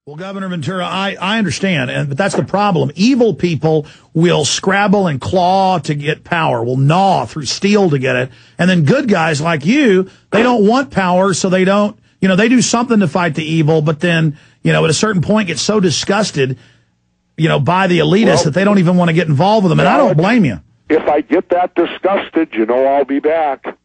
Well, Governor Ventura, I understand, but that's the problem. Evil people will scrabble and claw to get power, will gnaw through steel to get it, and then good guys like you, they don't want power, so they don't, they do something to fight the evil, but then, at a certain point get so disgusted, by the elitists that they don't even want to get involved with them, and I don't blame you. If I get that disgusted, I'll be back.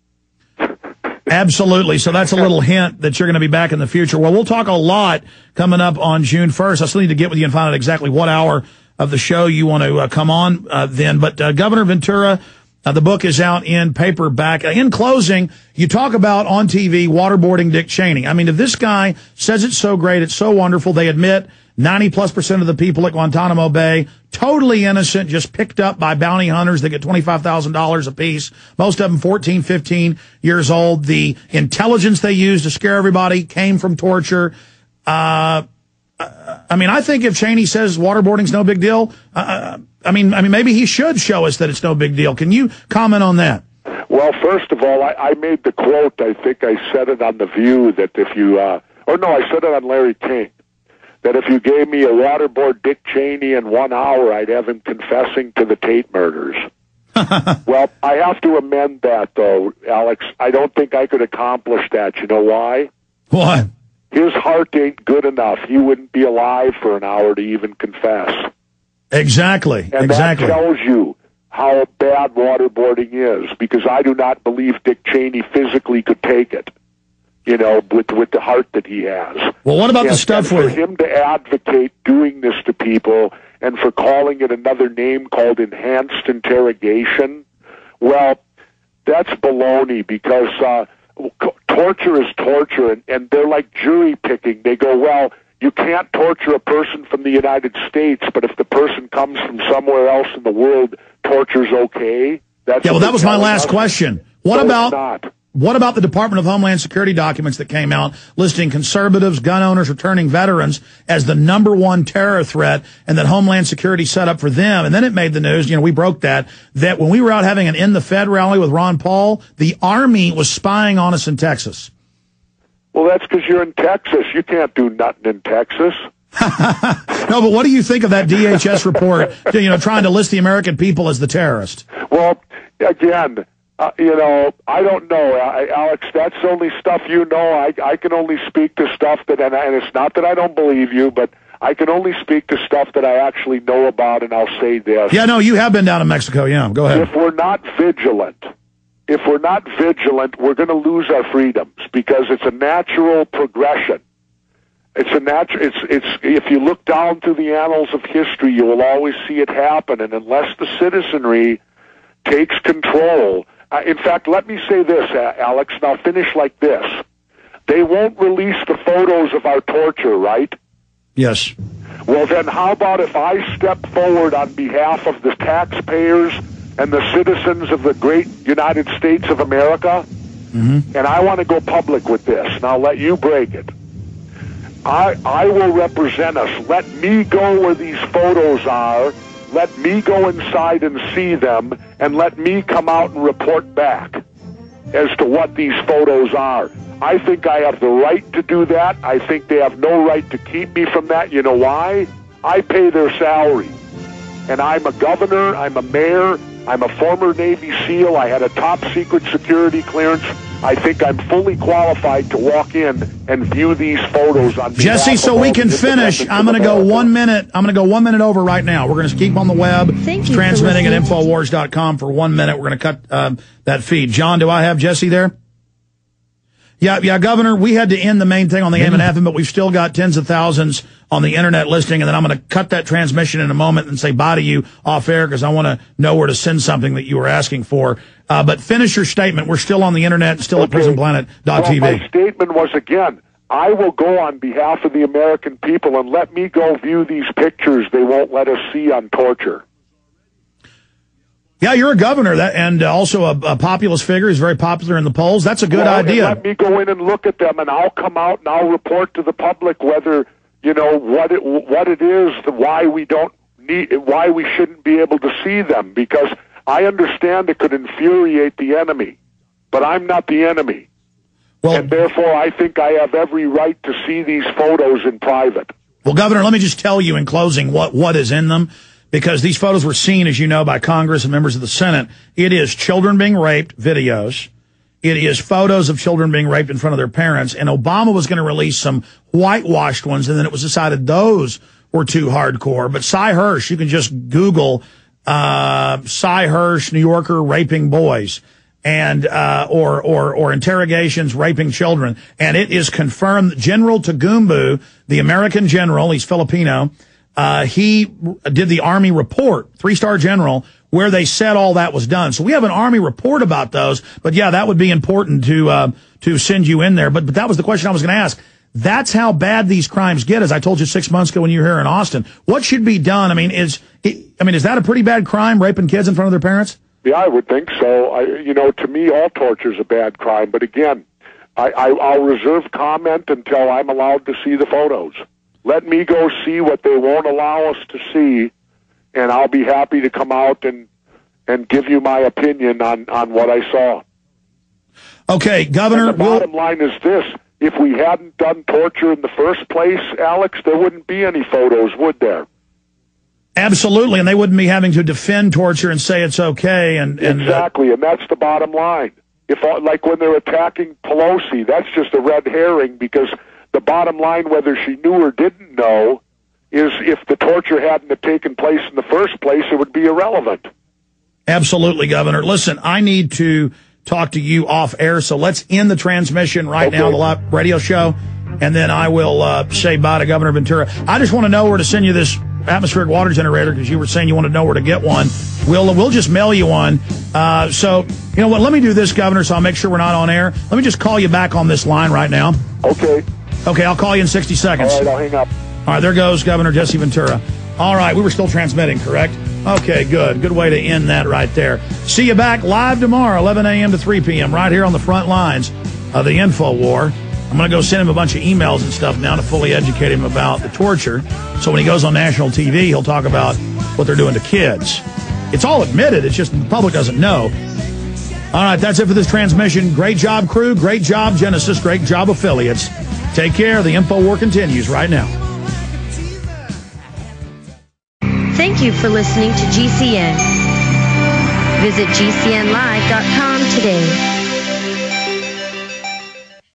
Absolutely. So that's a little hint that you're going to be back in the future. Well, we'll talk a lot coming up on June 1st. I still need to get with you and find out exactly what hour of the show you want to come on then. But Governor Ventura, the book is out in paperback. In closing, you talk about on TV waterboarding Dick Cheney. I mean, if this guy says it's so great, it's so wonderful, they admit 90+% of the people at Guantanamo Bay, totally innocent, just picked up by bounty hunters that get $25,000 apiece. Most of them 14, 15 years old. The intelligence they used to scare everybody came from torture. I think if Cheney says waterboarding's no big deal, maybe he should show us that it's no big deal. Can you comment on that? Well, first of all, I made the quote. I think I said it on The View that if you, I said it on Larry King. That if you gave me a waterboard Dick Cheney in 1 hour, I'd have him confessing to the Tate murders. Well, I have to amend that, though, Alex. I don't think I could accomplish that. You know why? Why? His heart ain't good enough. He wouldn't be alive for an hour to even confess. Exactly. And that tells you how bad waterboarding is, because I do not believe Dick Cheney physically could take it. With the heart that he has. Well, what about the stuff for him to advocate doing this to people and for calling it another name called enhanced interrogation? Well, that's baloney, because torture is torture, and they're like jury picking. They go, well, you can't torture a person from the United States, but if the person comes from somewhere else in the world, torture's okay. That was my last question. What about the Department of Homeland Security documents that came out listing conservatives, gun owners, returning veterans as the #1 terror threat, and that Homeland Security set up for them? And then it made the news, we broke that when we were out having an In the Fed rally with Ron Paul, the Army was spying on us in Texas. Well, that's because you're in Texas. You can't do nothing in Texas. No, but what do you think of that DHS report, trying to list the American people as the terrorist? Well, again... I don't know, Alex. That's only stuff I can only speak to stuff that, and it's not that I don't believe you, but I can only speak to stuff that I actually know about, and I'll say this. Yeah, no, you have been down in Mexico, yeah. Go ahead. If we're not vigilant, we're going to lose our freedoms, because it's a natural progression. If you look down through the annals of history, you will always see it happen, and unless the citizenry takes control... in fact, let me say this, Alex, and I'll finish like this. They won't release the photos of our torture, right? Yes. Well, then how about if I step forward on behalf of the taxpayers and the citizens of the great United States of America, and I want to go public with this, and I'll let you break it. I will represent us. Let me go where these photos are. Let me go inside and see them, and let me come out and report back as to what these photos are. I think I have the right to do that. I think they have no right to keep me from that. You know why? I pay their salary. And I'm a governor, I'm a mayor, I'm a former Navy SEAL, I had a top secret security clearance. I think I'm fully qualified to walk in and view these photos on Jesse, so we can finish. I'm going to go 1 minute. I'm going to go 1 minute over right now. We're going to keep on the web. It's transmitting at Infowars.com for 1 minute. We're going to cut that feed. John, do I have Jesse there? Yeah, Governor, we had to end the main thing on the AM and FM, but we've still got tens of thousands on the internet listening, and then I'm going to cut that transmission in a moment and say bye to you off air, because I want to know where to send something that you were asking for. But finish your statement. We're still on the internet, still at prisonplanet.tv. Well, my statement was, again, I will go on behalf of the American people, and let me go view these pictures they won't let us see on torture. Yeah, you're a governor and also a populist figure. He's very popular in the polls. That's a good idea. Let me go in and look at them, and I'll come out and I'll report to the public whether, what it is, why we shouldn't be able to see them, because I understand it could infuriate the enemy, but I'm not the enemy. And therefore, I think I have every right to see these photos in private. Well, Governor, let me just tell you in closing what is in them, because these photos were seen, as you know, by Congress and members of the Senate. It is children being raped videos. It is photos of children being raped in front of their parents. And Obama was going to release some whitewashed ones, and then it was decided those were too hardcore. But Cy Hirsch, you can just Google Cy Hirsch, New Yorker raping boys, and or interrogations raping children. And it is confirmed that General Tagumbu, the American general, he's Filipino, he did the Army report, 3-star general, where they said all that was done. So we have an Army report about those. But yeah, that would be important to send you in there. But that was the question I was going to ask. That's how bad these crimes get, as I told you 6 months ago when you were here in Austin. What should be done? I mean, is that a pretty bad crime, raping kids in front of their parents? Yeah, I would think so. To me, all torture is a bad crime. But again, I'll reserve comment until I'm allowed to see the photos. Let me go see what they won't allow us to see, and I'll be happy to come out and give you my opinion on what I saw. Okay, Governor. And the bottom line is this. If we hadn't done torture in the first place, Alex, there wouldn't be any photos, would there? Absolutely, and they wouldn't be having to defend torture and say it's okay. Exactly, and that's the bottom line. Like when they're attacking Pelosi, that's just a red herring, because the bottom line, whether she knew or didn't know, is if the torture hadn't have taken place in the first place, it would be irrelevant. Absolutely, Governor. Listen, I need to talk to you off air, so let's end the transmission right now, the live radio show, and then I will say bye to Governor Ventura. I just want to know where to send you this atmospheric water generator, because you were saying you want to know where to get one. We'll just mail you one. So, you know what, let me do this, Governor, so I'll make sure we're not on air. Let me just call you back on this line right now. Okay. Okay, I'll call you in 60 seconds. All right, I'll hang up. All right, there goes Governor Jesse Ventura. All right, we were still transmitting, correct? Okay, good. Good way to end that right there. See you back live tomorrow, 11 a.m. to 3 p.m., right here on the front lines of the Info War. I'm going to go send him a bunch of emails and stuff now to fully educate him about the torture. So when he goes on national TV, he'll talk about what they're doing to kids. It's all admitted. It's just the public doesn't know. All right, that's it for this transmission. Great job, crew. Great job, Genesis. Great job, affiliates. Take care. The Info War continues right now. Thank you for listening to GCN. Visit GCNlive.com today.